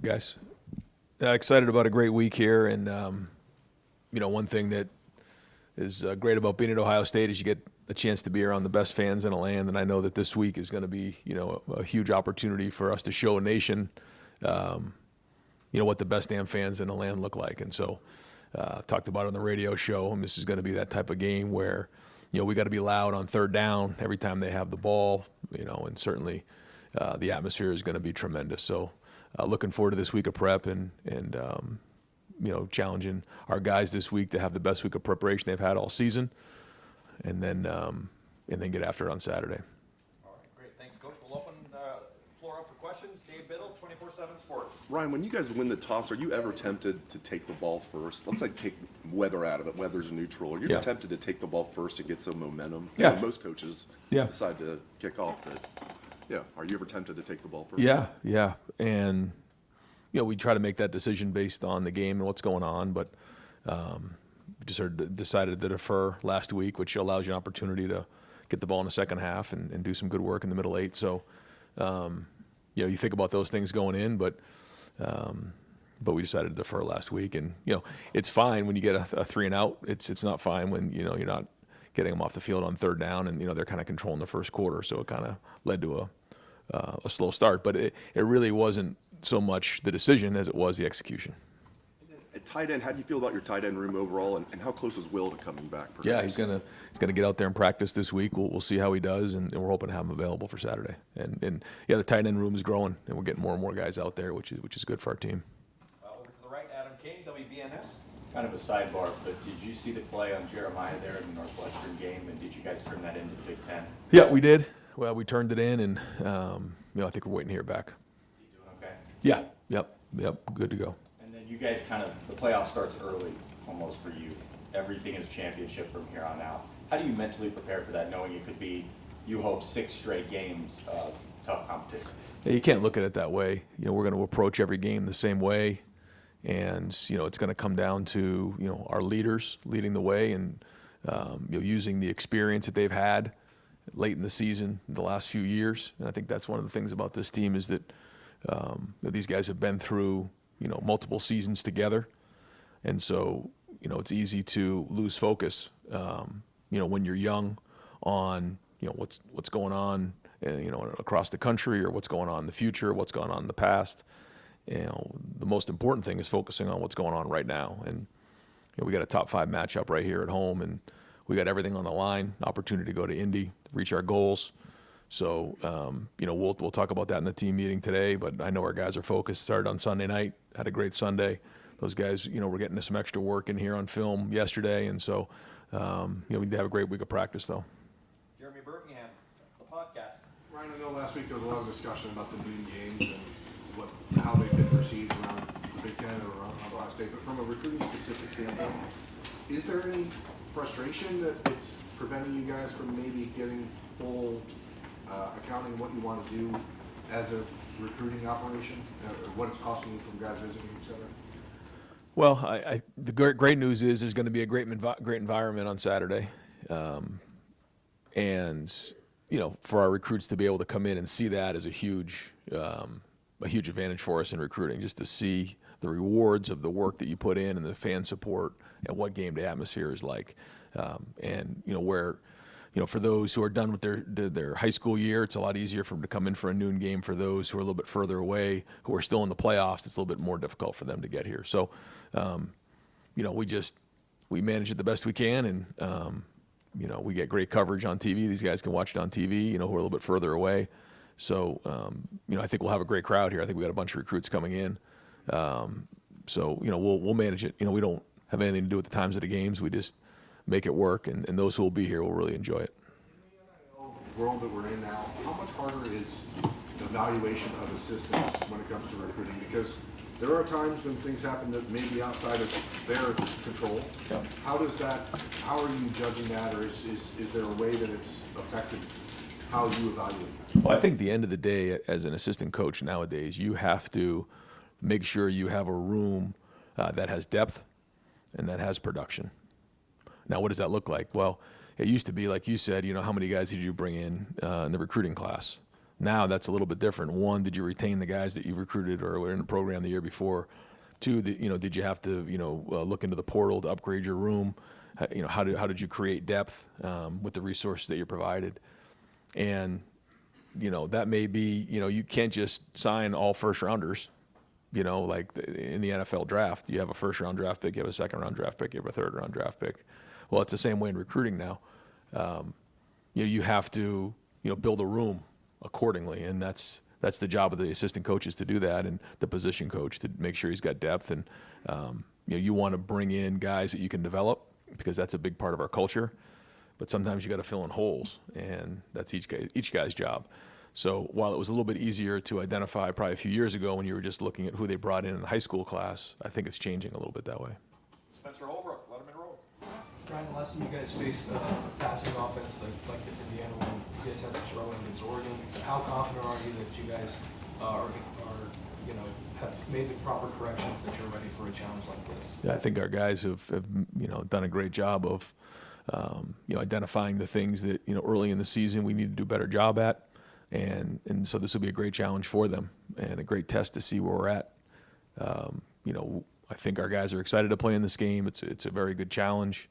guys. Excited about a great week here, and one thing that is great about being at Ohio State is you get a chance to be around the best fans in the land, and I know that this week is going to be, a huge opportunity for us to show a nation, what the best damn fans in the land look like. And so, talked about it on the radio show, and this is going to be that type of game where, we got to be loud on third down every time they have the ball, and certainly the atmosphere is going to be tremendous. So, looking forward to this week of prep and challenging our guys this week to have the best week of preparation they've had all season, and then get after it on Saturday. All right, great. Thanks, Coach. We'll open the floor up for questions. Dave Biddle, 24/7 Sports. Ryan, when you guys win the toss, are you ever tempted to take the ball first? Let's take weather out of it. Weather's neutral. Are you ever tempted to take the ball first and get some momentum? Yeah. Most coaches decide to kick off, but are you ever tempted to take the ball first? Yeah. And, we try to make that decision based on the game and what's going on, but just decided to defer last week, which allows you an opportunity to get the ball in the second half and do some good work in the middle eight. So, you think about those things going in, but we decided to defer last week. And, it's fine when you get a 3 and out. It's not fine when, you're not getting them off the field on third down and, they're kind of controlling the first quarter. So it kind of led to a slow start, but it really wasn't so much the decision as it was the execution. At tight end, how do you feel about your tight end room overall, and how close is Will to coming back? Yeah, he's gonna get out there and practice this week. We'll see how he does, and we're hoping to have him available for Saturday. And the tight end room is growing, and we're getting more and more guys out there, which is good for our team. Over to the right, Adam King, WBNS. Kind of a sidebar, but did you see the play on Jeremiah there in the Northwestern game, and did you guys turn that into the Big Ten? Yeah, we did. Well, we turned it in, and I think we're waiting to hear back. Is he doing okay? Yeah. Yep. Good to go. And then you guys the playoff starts early, almost for you. Everything is championship from here on out. How do you mentally prepare for that, knowing it could be, you hope, 6 straight games of tough competition? Yeah, you can't look at it that way. We're going to approach every game the same way, and it's going to come down to our leaders leading the way and using the experience that they've had late in the season the last few years. And I think that's one of the things about this team is that these guys have been through multiple seasons together, and so it's easy to lose focus when you're young on what's going on across the country, or what's going on in the future, what's going on in the past. The most important thing is focusing on what's going on right now. And we got a top 5 matchup right here at home, and we got everything on the line, opportunity to go to Indy, reach our goals. So, we'll talk about that in the team meeting today, but I know our guys are focused. Started on Sunday night, had a great Sunday. Those guys, we're getting some extra work in here on film yesterday, and so, we did have a great week of practice, though. Jeremy Birmingham, the podcast. Ryan, I know last week there was a lot of discussion about the noon games and how they've been perceived around the Big Ten or around Ohio State, but from a recruiting specific standpoint, is there any frustration that it's preventing you guys from maybe getting full accounting what you want to do as a recruiting operation, or what it's costing you from guys visiting, et cetera? Well, the great news is there's going to be a great environment on Saturday, and for our recruits to be able to come in and see that is a huge advantage for us in recruiting. Just to see the rewards of the work that you put in and the fan support and what game day atmosphere is like, and where. For those who are done with their high school year, it's a lot easier for them to come in for a noon game. For those who are a little bit further away, who are still in the playoffs, it's a little bit more difficult for them to get here. So, we manage it the best we can, and we get great coverage on TV. These guys can watch it on TV, who are a little bit further away. So, I think we'll have a great crowd here. I think we got a bunch of recruits coming in. So, we'll manage it. We don't have anything to do with the times of the games. We just make it work, and those who will be here will really enjoy it. In the world that we're in now, how much harder is evaluation of assistants when it comes to recruiting? Because there are times when things happen that may be outside of their control. Yeah. How are you judging that, or is there a way that it's affected how you evaluate that? Well, I think at the end of the day, as an assistant coach nowadays, you have to make sure you have a room that has depth and that has production. Now, what does that look like? Well, it used to be, like you said, how many guys did you bring in the recruiting class? Now that's a little bit different. One, did you retain the guys that you recruited or were in the program the year before? Two, did you have to, look into the portal to upgrade your room? How did you create depth with the resources that you provided? And, that may be, you can't just sign all first rounders, like in the NFL draft. You have a first round draft pick, you have a second round draft pick, you have a third round draft pick. Well, it's the same way in recruiting now. You have to, build a room accordingly, and that's the job of the assistant coaches to do that, and the position coach to make sure he's got depth. And you want to bring in guys that you can develop, because that's a big part of our culture. But sometimes you got to fill in holes, and that's each guy's job. So while it was a little bit easier to identify probably a few years ago when you were just looking at who they brought in the high school class, I think it's changing a little bit that way. Spencer Holbrook, let him enroll. Brian, the last time you guys faced a passing offense like this Indiana one, you guys had some struggling against Oregon. How confident are you that you guys have made the proper corrections, that you're ready for a challenge like this? Yeah, I think our guys have done a great job of identifying the things that early in the season we need to do a better job at, and so this will be a great challenge for them and a great test to see where we're at. I think our guys are excited to play in this game. It's a very good challenge.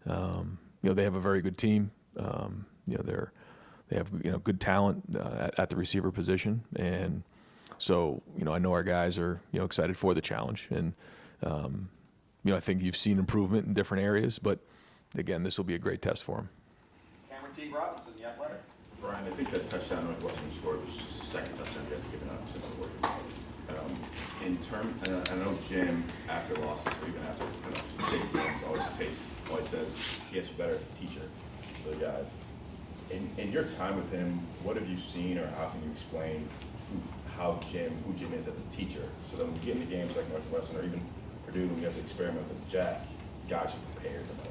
They have a very good team. They have good talent at the receiver position, and so I know our guys are excited for the challenge, and I think you've seen improvement in different areas, but again, this will be a great test for them. Cameron T. Robinson, the Athletic. Brian, I think that touchdown Northwestern scored was just the second touchdown you guys have given up since the working. I know Jim, after losses or even after big games, always says he has to be better teacher for the guys. In your time with him, what have you seen, or how can you explain who Jim is as a teacher? So that when you get into games like Northwestern or even Purdue, when you have to experiment with Jack, guys are prepared to know.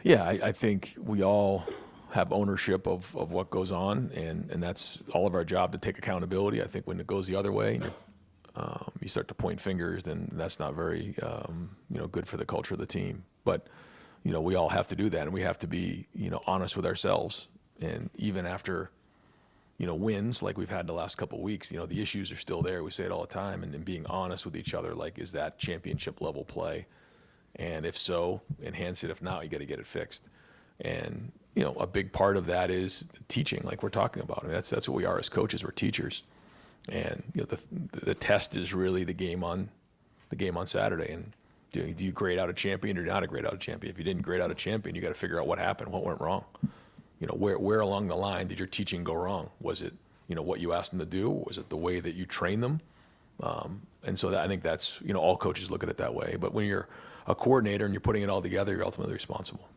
Yeah, I think we all have ownership of what goes on, and that's all of our job to take accountability. I think when it goes the other way, you start to point fingers, then that's not very good for the culture of the team. But we all have to do that, and we have to be honest with ourselves. And even after wins like we've had the last couple of weeks, the issues are still there. We say it all the time, and being honest with each other, like, is that championship level play? And if so, enhance it. If not, you got to get it fixed. And a big part of that is teaching, like we're talking about. I mean, that's what we are as coaches. We're teachers, and the test is really the game on Saturday. And do you grade out a champion or not a grade out a champion? If you didn't grade out a champion, you got to figure out what happened, what went wrong. Where along the line did your teaching go wrong? Was it what you asked them to do? Was it the way that you train them? And so I think that's all coaches look at it that way. But when you're a coordinator and you're putting it all together, you're ultimately responsible.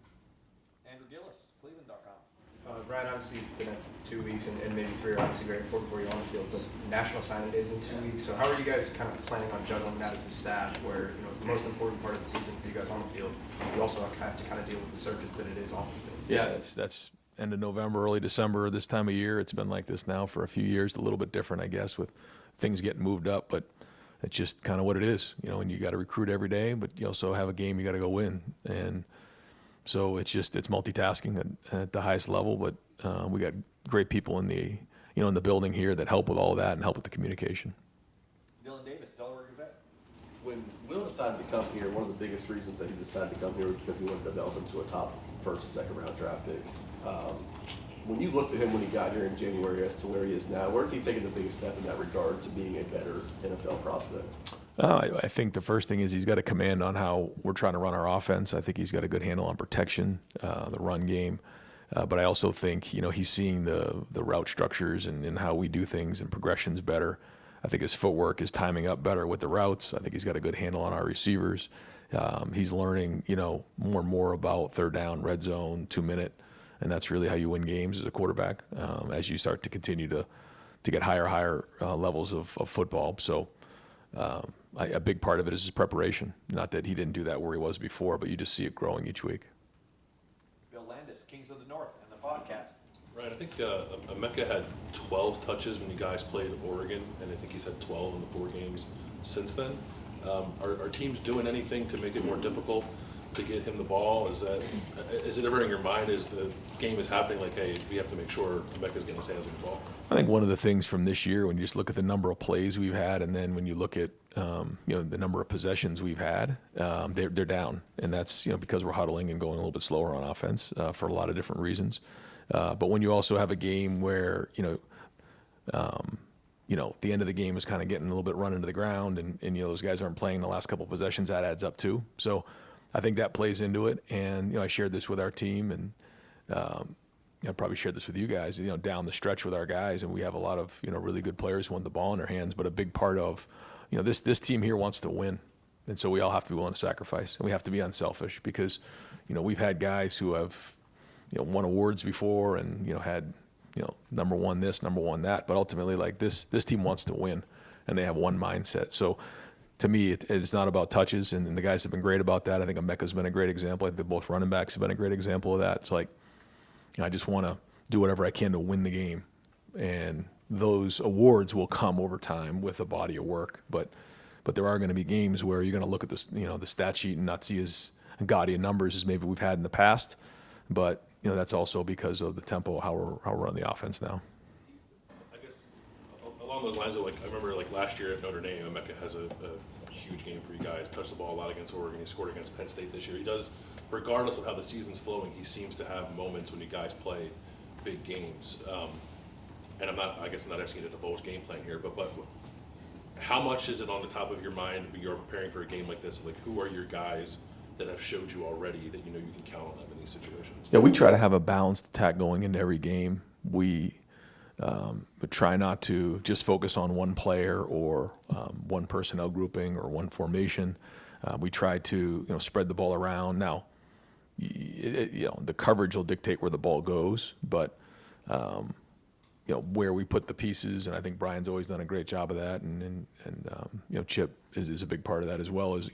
Andrew Gillis, Cleveland.com. Brian, obviously the next 2 weeks and maybe 3 are obviously very important for you on the field, but National Signing Day is in 2 weeks. So how are you guys kind of planning on juggling that as a staff, where it's the most important part of the season for you guys on the field? You also have to kind of deal with the circus that it is off the field. Yeah, that's end of November, early December, this time of year. It's been like this now for a few years, a little bit different, I guess, with things getting moved up, but it's just kind of what it is, and you got to recruit every day, but you also have a game you got to go win. And so it's multitasking at the highest level, but we got great people in the building here that help with all of that and help with the communication. Dylan Davis, Delaware Gazette. When Will decided to come here, one of the biggest reasons that he decided to come here was because he wanted to develop into a top first, second round draft pick. When you looked at him when he got here in January as to where he is now, where is he taking the biggest step in that regard to being a better NFL prospect? I think the first thing is he's got a command on how we're trying to run our offense. I think he's got a good handle on protection, the run game. But I also think, he's seeing the route structures and how we do things and progressions better. I think his footwork is timing up better with the routes. I think he's got a good handle on our receivers. He's learning, more and more about third down, red zone, 2-minute. And that's really how you win games as a quarterback, as you start to continue to get higher levels of football. So a big part of it is his preparation. Not that he didn't do that where he was before, but you just see it growing each week. Bill Landis, Kings of the North, and the podcast. Right, I think Emeka had 12 touches when you guys played Oregon, and I think he's had 12 in the 4 games since then. Are teams doing anything to make it more difficult to get him the ball? Is it ever in your mind as the game is happening, like, hey, we have to make sure Emeka's getting his hands on the ball? I think one of the things from this year, when you just look at the number of plays we've had, and then when you look at the number of possessions we've had, they're down, and that's because we're huddling and going a little bit slower on offense for a lot of different reasons. But when you also have a game where the end of the game is kind of getting a little bit run into the ground, and those guys aren't playing the last couple of possessions, that adds up too. So I think that plays into it. And I shared this with our team, and I probably shared this with you guys. Down the stretch with our guys, and we have a lot of really good players who want the ball in their hands. But a big part of this team here wants to win, and so we all have to be willing to sacrifice, and we have to be unselfish because we've had guys who have won awards before and had number one this, number one that, but ultimately like this team wants to win, and they have one mindset. So to me, it's not about touches, and the guys have been great about that. I think Emeka's been a great example. I think both running backs have been a great example of that. It's like I just want to do whatever I can to win the game, and those awards will come over time with a body of work. But there are going to be games where you're going to look at this, the stat sheet and not see as gaudy of numbers as maybe we've had in the past. But that's also because of the tempo, how we're running the offense now. I guess along those lines, I remember last year at Notre Dame, Emeka has a huge game for you guys. Touched the ball a lot against Oregon. He scored against Penn State this year. He does, regardless of how the season's flowing, he seems to have moments when you guys play big games. And I guess I'm not asking you to divulge game plan here, but how much is it on the top of your mind when you're preparing for a game like this? Like, who are your guys that have showed you already that you can count on them in these situations? Yeah, we try to have a balanced attack going into every game. We try not to just focus on one player or one personnel grouping or one formation. We try to spread the ball around. Now, the coverage will dictate where the ball goes, but where we put the pieces, and I think Brian's always done a great job of that, and Chip is a big part of that as well. As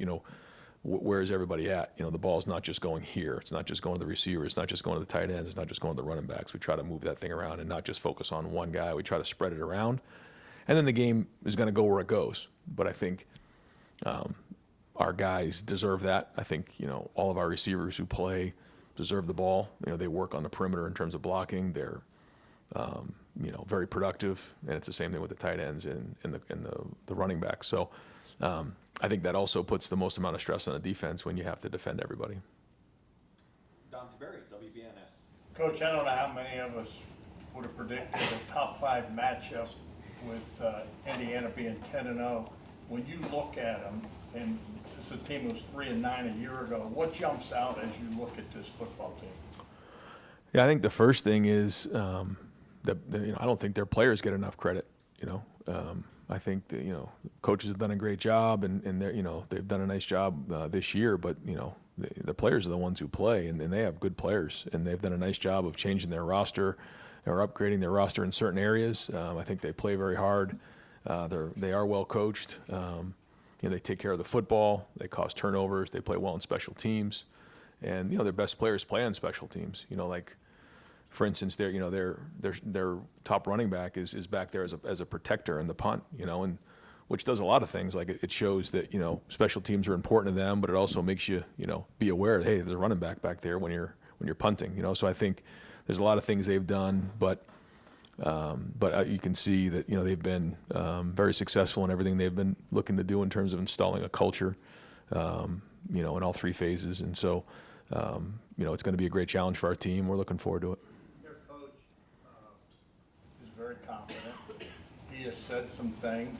where is everybody at? The ball's not just going here. It's not just going to the receiver. It's not just going to the tight ends. It's not just going to the running backs. We try to move that thing around and not just focus on one guy. We try to spread it around, and then the game is going to go where it goes. But I think our guys deserve that. I think all of our receivers who play deserve the ball. They work on the perimeter in terms of blocking. They're very productive, and it's the same thing with the tight ends and the running backs. So. I think that also puts the most amount of stress on the defense when you have to defend everybody. Don Tiberi, WBNS. Coach, I don't know how many of us would have predicted a top 5 matchup with Indiana being 10-0. When you look at them, and this is a team that was 3-9 a year ago, what jumps out as you look at this football team? Yeah, I think the first thing is that I don't think their players get enough credit. I think that, coaches have done a great job, and they've done a nice job this year. But the players are the ones who play, and they have good players, and they've done a nice job of changing their roster or upgrading their roster in certain areas. I think they play very hard. They are well coached. They take care of the football. They cause turnovers. They play well in special teams, and their best players play on special teams. For instance, their top running back is back there as a protector in the punt, and which does a lot of things. Like it shows that special teams are important to them, but it also makes you be aware that hey, there's a running back there when you're punting. So I think there's a lot of things they've done, but you can see that they've been very successful in everything they've been looking to do in terms of installing a culture, in all 3 phases, and so it's going to be a great challenge for our team. We're looking forward to it. Very confident. He has said some things,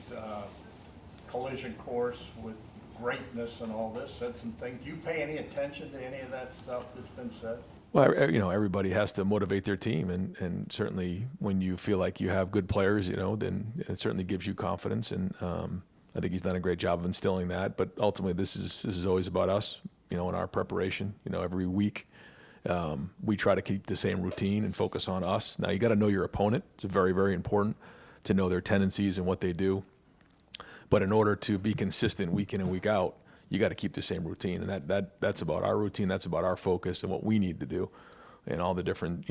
collision course with greatness and all this, said some things. Do you pay any attention to any of that stuff that's been said? Well, everybody has to motivate their team, and certainly when you feel like you have good players, then it certainly gives you confidence, and I think he's done a great job of instilling that. But ultimately, this is always about us, in our preparation. Every week. We try to keep the same routine and focus on us. Now, you got to know your opponent. It's very, very important to know their tendencies and what they do. But in order to be consistent week in and week out, you got to keep the same routine. And that's about our routine. That's about our focus and what we need to do and all the different,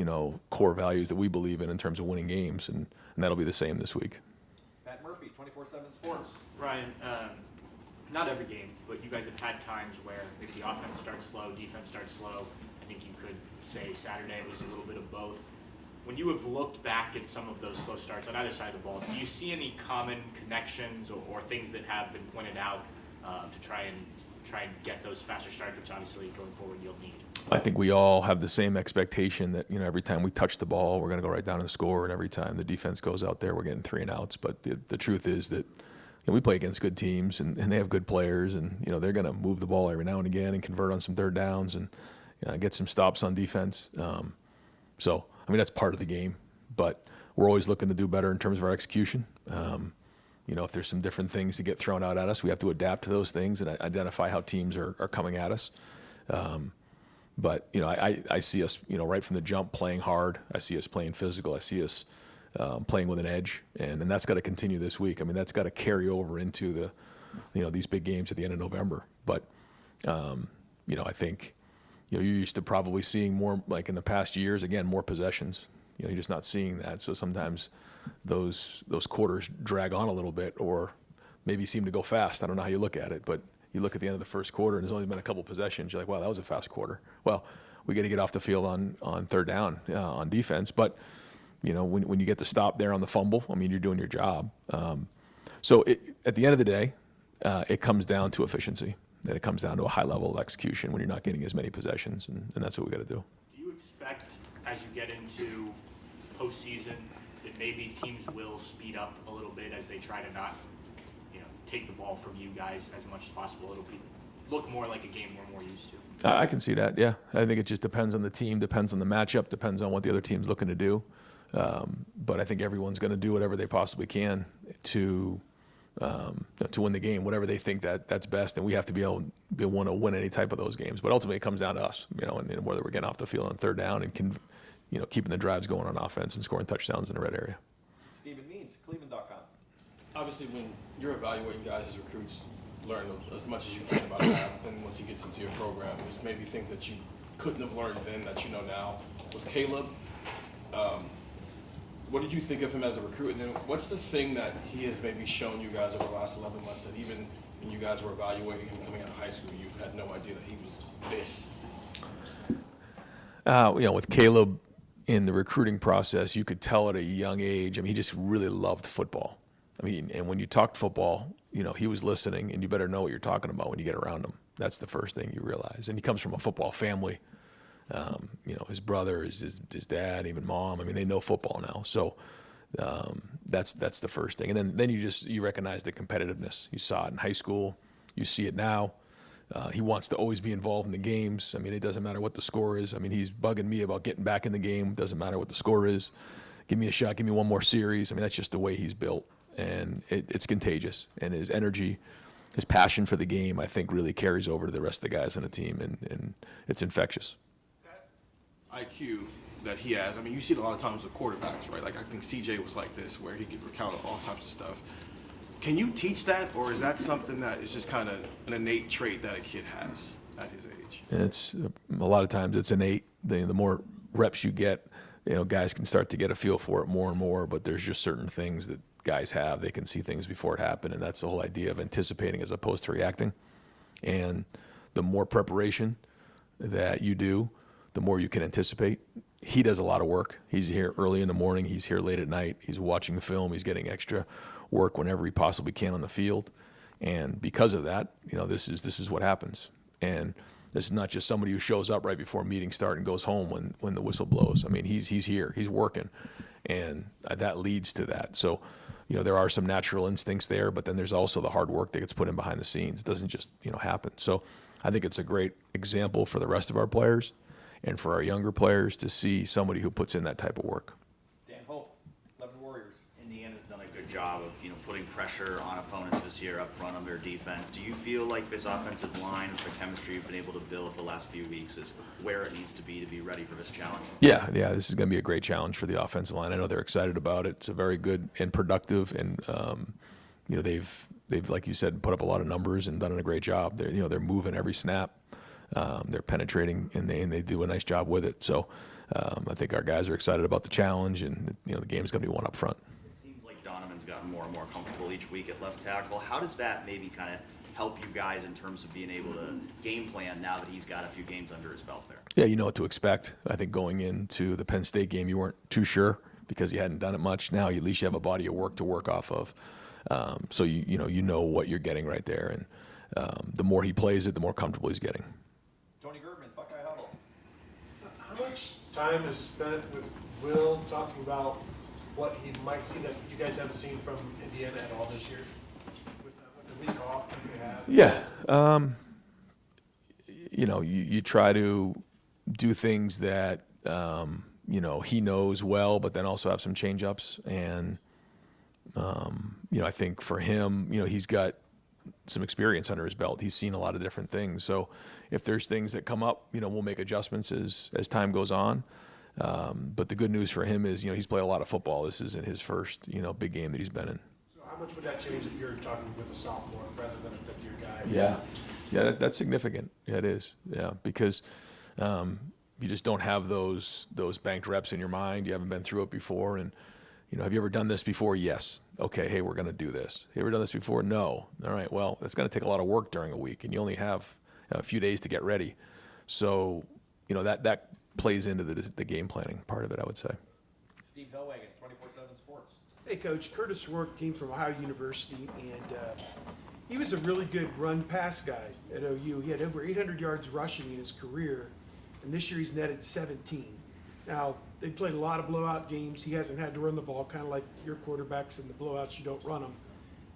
core values that we believe in terms of winning games. And that'll be the same this week. Matt Murphy, 24/7 Sports. Ryan, not every game, but you guys have had times where maybe the offense starts slow, defense starts slow. I think you could say Saturday was a little bit of both. When you have looked back at some of those slow starts on either side of the ball, do you see any common connections or things that have been pointed out to try and get those faster starts, which obviously going forward you'll need? I think we all have the same expectation that, every time we touch the ball, we're going to go right down and score, and every time the defense goes out there, we're getting 3 and outs. But the truth is that we play against good teams, and they have good players, and they're going to move the ball every now and again and convert on some third downs and get some stops on defense. So, that's part of the game, but we're always looking to do better in terms of our execution. If there's some different things to get thrown out at us, we have to adapt to those things and identify how teams are coming at us. But I see us, right from the jump playing hard. I see us playing physical. I see us playing with an edge, and that's got to continue this week. That's got to carry over into these big games at the end of November. But I think you're used to probably seeing more, like in the past years, again, more possessions. You're just not seeing that. So sometimes those quarters drag on a little bit, or maybe seem to go fast. I don't know how you look at it, but you look at the end of the first quarter and there's only been a couple possessions. You're like, wow, that was a fast quarter. Well, we got to get off the field on third down on defense. But when you get to stop there on the fumble, you're doing your job. So at the end of the day, it comes down to efficiency, and it comes down to a high level of execution when you're not getting as many possessions, and that's what we got to do. Do you expect, as you get into postseason, that maybe teams will speed up a little bit as they try to not, take the ball from you guys as much as possible? It'll look more like a game we're more used to. I can see that, yeah. I think it just depends on the team, depends on the matchup, depends on what the other team's looking to do. But I think everyone's going to do whatever they possibly can to win the game, whatever they think that's best. And we have to be able to win any type of those games. But ultimately, it comes down to us, and whether we're getting off the field on third down and keeping the drives going on offense and scoring touchdowns in the red area. Stephen Means, Cleveland.com. Obviously, when you're evaluating guys as recruits, learn as much as you can about a guy. Then once he gets into your program, there's maybe things that you couldn't have learned then that you know now. With Caleb, what did you think of him as a recruit? And then what's the thing that he has maybe shown you guys over the last 11 months that even when you guys were evaluating him coming out of high school, you had no idea that he was this? With Caleb in the recruiting process, you could tell at a young age, he just really loved football. And when you talked football, he was listening, and you better know what you're talking about when you get around him. That's the first thing you realize. And he comes from a football family. His brother, his dad, even mom. They know football now. So that's the first thing. And then you recognize the competitiveness. You saw it in high school. You see it now. He wants to always be involved in the games. It doesn't matter what the score is. He's bugging me about getting back in the game. It doesn't matter what the score is. Give me a shot. Give me one more series. That's just the way he's built. And it's contagious. And his energy, his passion for the game, I think, really carries over to the rest of the guys on the team. And it's infectious. That IQ that he has, you see it a lot of times with quarterbacks, right? Like, I think CJ was like this, where he could recount all types of stuff. Can you teach that, or is that something that is just kind of an innate trait that a kid has at his age? And it's a lot of times it's innate. The more reps you get, guys can start to get a feel for it more and more. But there's just certain things that guys have. They can see things before it happened, and that's the whole idea of anticipating as opposed to reacting. And the more preparation that you do, the more you can anticipate. He does a lot of work. He's here early in the morning. He's here late at night. He's watching film. He's getting extra work whenever he possibly can on the field. And because of that, this is what happens. And this is not just somebody who shows up right before meetings start and goes home when the whistle blows. He's here. He's working. And that leads to that. So, there are some natural instincts there, but then there's also the hard work that gets put in behind the scenes. It doesn't just, happen. So I think it's a great example for the rest of our players and for our younger players to see somebody who puts in that type of work. Dan Hope, 11 Warriors. Indiana's done a good job of, putting pressure on opponents this year up front on their defense. Do you feel like this offensive line and the chemistry you've been able to build the last few weeks is where it needs to be ready for this challenge? Yeah, this is going to be a great challenge for the offensive line. I know they're excited about it. It's a very good and productive, and they've like you said, put up a lot of numbers and done a great job. They're moving every snap. They're penetrating, and they do a nice job with it. So I think our guys are excited about the challenge, and the game's going to be one up front. It seems like Donovan's gotten more and more comfortable each week at left tackle. How does that maybe kind of help you guys in terms of being able to game plan now that he's got a few games under his belt there? Yeah, you know what to expect. I think going into the Penn State game, you weren't too sure because you hadn't done it much. Now, at least you have a body of work to work off of. So you know what you're getting right there. And the more he plays it, the more comfortable he's getting. Tony Girdman, Buckeye Huddle. How much time is spent with Will talking about what he might see that you guys haven't seen from Indiana at all this year? With the week off that they have? Yeah. You try to do things that, he knows well, but then also have some change-ups. And, I think for him, he's got some experience under his belt. He's seen a lot of different things. So if there's things that come up, we'll make adjustments as time goes on. But the good news for him is, he's played a lot of football. This isn't his first, big game that he's been in. So how much would that change if you're talking with a sophomore rather than a fifth-year guy? Yeah, that's significant. Yeah, it is. Yeah, because you just don't have those banked reps in your mind. You haven't been through it before. And, have you ever done this before? Yes. Okay, hey, we're going to do this. Have you ever done this before? No. All right, well, that's going to take a lot of work during a week, and you only have a few days to get ready. So, that plays into the game planning part of it, I would say. Steve Hellwagon, 24/7 Sports. Hey, Coach. Curtis Rourke came from Ohio University, and he was a really good run-pass guy at OU. He had over 800 yards rushing in his career, and this year he's netted 17. Now, they played a lot of blowout games. He hasn't had to run the ball, kind of like your quarterbacks in the blowouts, you don't run them.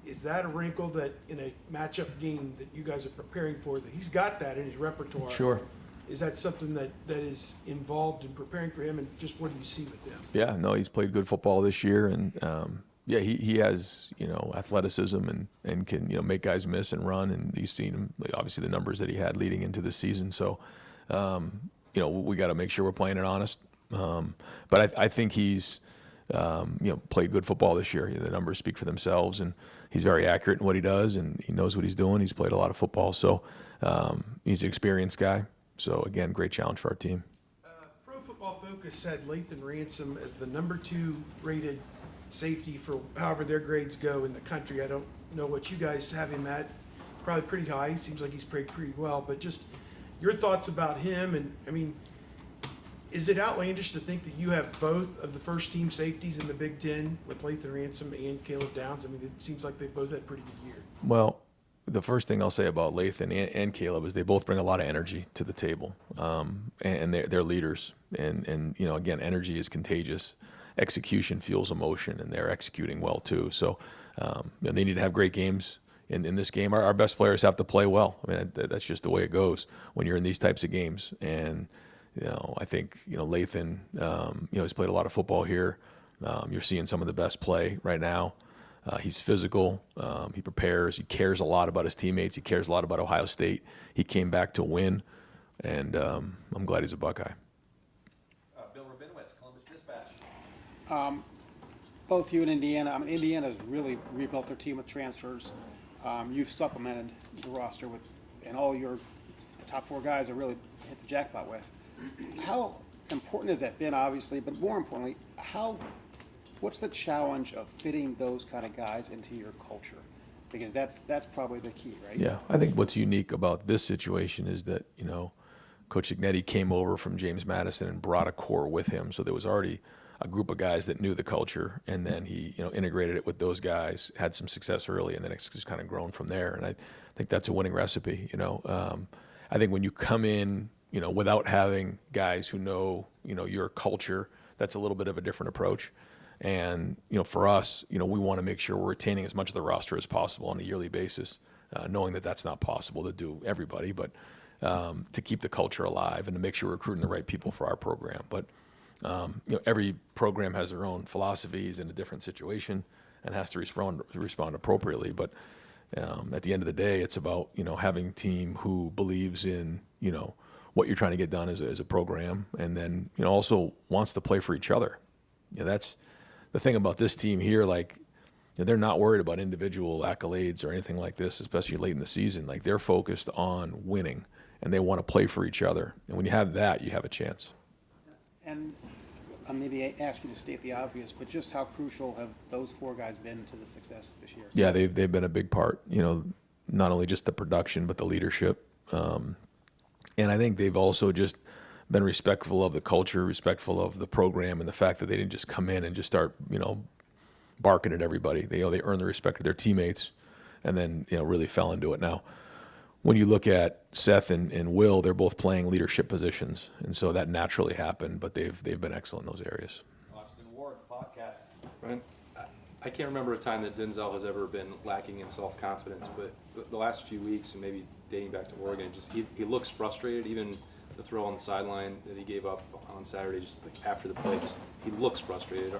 Is that a wrinkle that in a matchup game that you guys are preparing for, that he's got that in his repertoire? Sure. Is that something that is involved in preparing for him, and just what do you see with him? Yeah, no, he's played good football this year, and he has athleticism and can make guys miss and run, and you've seen him, obviously the numbers that he had leading into the season. So we got to make sure we're playing it honest. But I think he's played good football this year. The numbers speak for themselves, and he's very accurate in what he does, and he knows what he's doing. He's played a lot of football, so he's an experienced guy. So again, great challenge for our team. Pro Football Focus had Lathan Ransom as the number 2 rated safety for however their grades go in the country. I don't know what you guys have him at. Probably pretty high. Seems like he's played pretty well. But just your thoughts about him, and I mean, is it outlandish to think that you have both of the first team safeties in the Big Ten with Lathan Ransom and Caleb Downs? I mean, it seems like they both had a pretty good year. Well, the first thing I'll say about Lathan and Caleb is they both bring a lot of energy to the table, and they're leaders. And again, energy is contagious. Execution fuels emotion, and they're executing well too. So they need to have great games. In this game, our best players have to play well. I mean, that's just the way it goes when you're in these types of games. And I think Lathan, has played a lot of football here. You're seeing some of the best play right now. He's physical. He prepares. He cares a lot about his teammates. He cares a lot about Ohio State. He came back to win, and I'm glad he's a Buckeye. Bill Rabinowitz, Columbus Dispatch. Both you and Indiana. I mean, Indiana's really rebuilt their team with transfers. You've supplemented the roster with, and all your top 4 guys are really hit the jackpot with. How important has that been, obviously, but more importantly, what's the challenge of fitting those kind of guys into your culture? Because that's probably the key, right? Yeah, I think what's unique about this situation is that, Coach Ignetti came over from James Madison and brought a core with him. So there was already a group of guys that knew the culture, and then he, integrated it with those guys, had some success early, and then it's just kind of grown from there. And I think that's a winning recipe, I think when you come in, without having guys who know, your culture, that's a little bit of a different approach. And, for us, we want to make sure we're retaining as much of the roster as possible on a yearly basis, knowing that that's not possible to do everybody, but to keep the culture alive and to make sure we're recruiting the right people for our program. But, every program has their own philosophies in a different situation and has to respond appropriately. But at the end of the day, it's about, having a team who believes in, what you're trying to get done as a program, and then, also wants to play for each other. That's the thing about this team here. They're not worried about individual accolades or anything like this, especially late in the season. They're focused on winning, and they want to play for each other. And when you have that, you have a chance. And maybe I ask you to state the obvious, but just how crucial have those 4 guys been to the success this year? Yeah, they've been a big part. not only just the production but the leadership. And I think they've also just been respectful of the culture, respectful of the program, and the fact that they didn't just come in and just start, barking at everybody. They earned the respect of their teammates, and then really fell into it. Now, when you look at Seth and Will, they're both playing leadership positions, and so that naturally happened. But they've been excellent in those areas. Austin Ward, podcast. Ryan, I can't remember a time that Denzel has ever been lacking in self-confidence, but the last few weeks, and maybe dating back to Oregon, just he looks frustrated. Even the throw on the sideline that he gave up on Saturday, just like after the play, just he looks frustrated.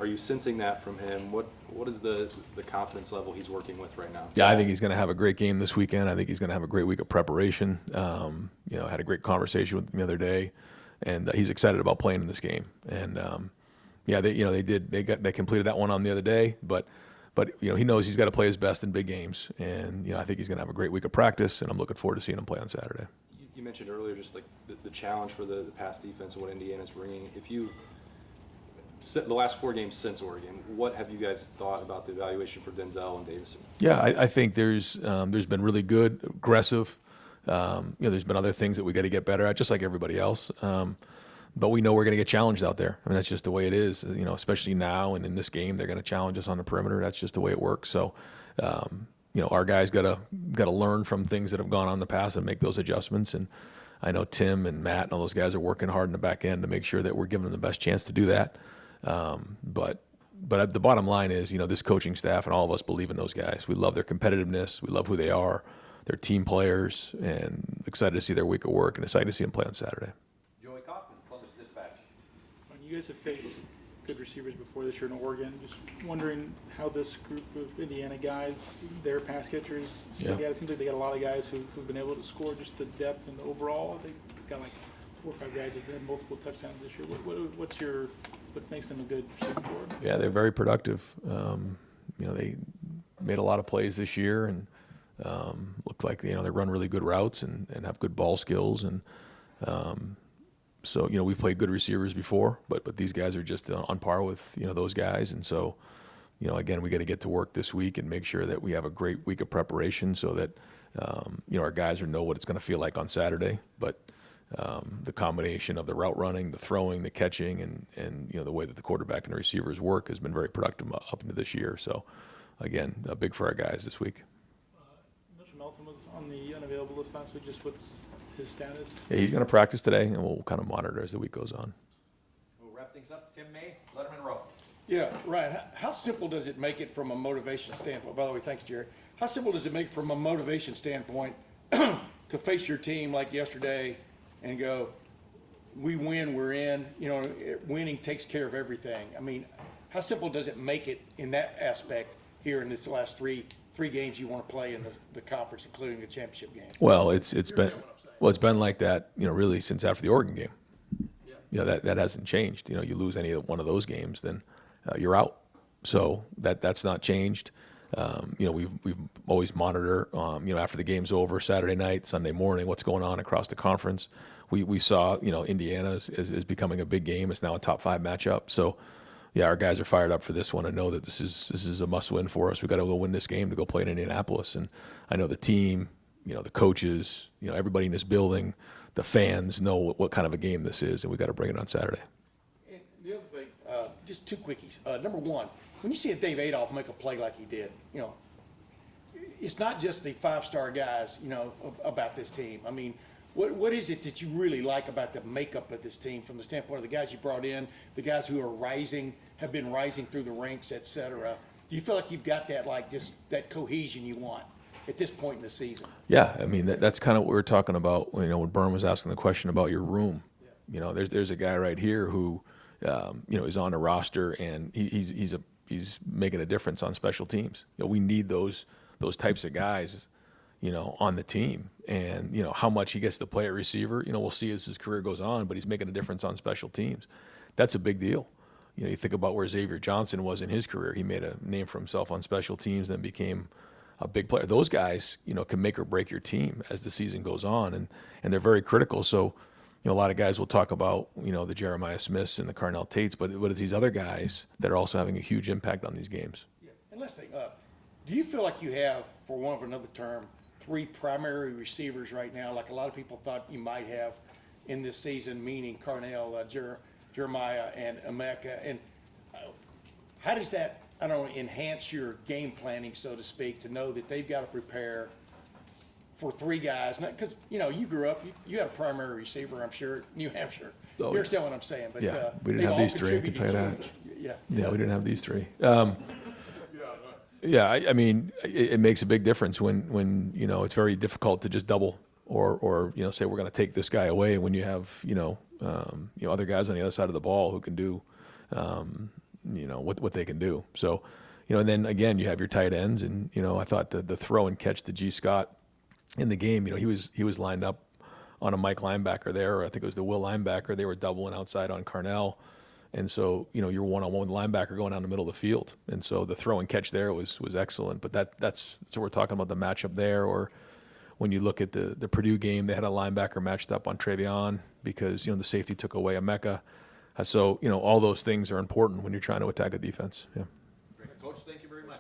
Are you sensing that from him? What is the confidence level he's working with right now? Yeah, I think he's going to have a great game this weekend. I think he's going to have a great week of preparation. Had a great conversation with him the other day, and he's excited about playing in this game. And they completed that one on the other day, but he knows he's got to play his best in big games. And I think he's going to have a great week of practice, and I'm looking forward to seeing him play on Saturday. You mentioned earlier just like the challenge for the pass defense and what Indiana's bringing. If you the last 4 games since Oregon, what have you guys thought about the evaluation for Denzel and Davison? Yeah, I think there's been really good, aggressive. There's been other things that we got to get better at, just like everybody else. But we know we're going to get challenged out there. I mean, that's just the way it is. Especially now and in this game, they're going to challenge us on the perimeter. That's just the way it works. So, our guys got to learn from things that have gone on in the past and make those adjustments. And I know Tim and Matt and all those guys are working hard in the back end to make sure that we're giving them the best chance to do that. But the bottom line is, this coaching staff and all of us believe in those guys. We love their competitiveness. We love who they are. They're team players, and excited to see their week of work and excited to see them play on Saturday. Joey Kaufman, Columbus Dispatch. When you guys have faced good receivers before this year in Oregon, just wondering how this group of Indiana guys, their pass catchers, still got, it seems like they got a lot of guys who've been able to score, just the depth and the overall. They've got like 4 or 5 guys that have had multiple touchdowns this year. What makes them a good receiving board? Yeah, they're very productive. They made a lot of plays this year and look like they run really good routes and have good ball skills. And so we've played good receivers before, but these guys are just on par with those guys. And so again, we got to get to work this week and make sure that we have a great week of preparation so that our guys know what it's going to feel like on Saturday. But the combination of the route running, the throwing, the catching, and the way that the quarterback and the receivers work has been very productive up into this year. So again, big for our guys this week. Mr. Melton was on the unavailable list last week. Just what's his status? Yeah, he's going to practice today, and we'll kind of monitor as the week goes on. We'll wrap things up. Tim May, Letterman Row. Yeah, Ryan, how simple does it make it from a motivation standpoint? By the way, thanks, Jerry. How simple does it make from a motivation standpoint to face your team like yesterday and go, we win, we're in, winning takes care of everything? I mean, how simple does it make it in that aspect here in this last three games you want to play in the conference, including the championship game? Well, it's been like that, really since after the Oregon game. That hasn't changed. You lose any one of those games, then you're out. So that's not changed. We've always monitor, after the game's over, Saturday night, Sunday morning, what's going on across the conference. We saw, Indiana is becoming a big game. It's now a top 5 matchup. So, yeah, our guys are fired up for this one and know that this is a must-win for us. We've got to go win this game to go play in Indianapolis. And I know the team, the coaches, everybody in this building, the fans know what kind of a game this is, and we've got to bring it on Saturday. And the other thing, just 2 quickies. Number one, when you see a Dave Adolph make a play like he did, it's not just the 5-star guys, about this team. I mean, what is it that you really like about the makeup of this team from the standpoint of the guys you brought in, the guys who are have been rising through the ranks, et cetera? Do you feel like you've got that, just that cohesion you want at this point in the season? Yeah, I mean, that's kind of what we were talking about, when Byrne was asking the question about your room. There's a guy right here who, is on the roster, and he's making a difference on special teams. We need those types of guys, on the team. And, how much he gets to play at receiver, we'll see as his career goes on, but he's making a difference on special teams. That's a big deal. You think about where Xavier Johnson was in his career. He made a name for himself on special teams, then became a big player. Those guys, can make or break your team as the season goes on, and they're very critical. So, a lot of guys will talk about, the Jeremiah Smiths and the Carnell Tates, but it's these other guys that are also having a huge impact on these games. Yeah. And last thing, do you feel like you have, for want of another term, 3 primary receivers right now, like a lot of people thought you might have in this season, meaning Carnell, Jeremiah, and Emeka? And how does that, I don't know, enhance your game planning, so to speak, to know that they've got to prepare for 3 guys? Because, you know, you grew up, you had a primary receiver, I'm sure, at New Hampshire. Oh, You yeah. understand what I'm saying? But, Yeah, we didn't they've have all these 3, I can tell you that. contributed huge. Yeah. Yeah, we didn't have these 3. Yeah, I mean, it makes a big difference when you know, it's very difficult to just double or you know, say we're going to take this guy away when you have, you know, other guys on the other side of the ball who can do, you know, what they can do. So, you know, and then again, you have your tight ends, and, you know, I thought the throw and catch to G. Scott in the game, you know, he was lined up on a Mike linebacker there, or I think it was the Will linebacker. They were doubling outside on Carnell. And so, you know, you're one-on-one with the linebacker going down the middle of the field. And so the throw and catch there was excellent. But that's so we're talking about the matchup there. Or when you look at the Purdue game, they had a linebacker matched up on Travion because, you know, the safety took away Emeka. So, you know, all those things are important when you're trying to attack a defense. Yeah. Coach, thank you very much.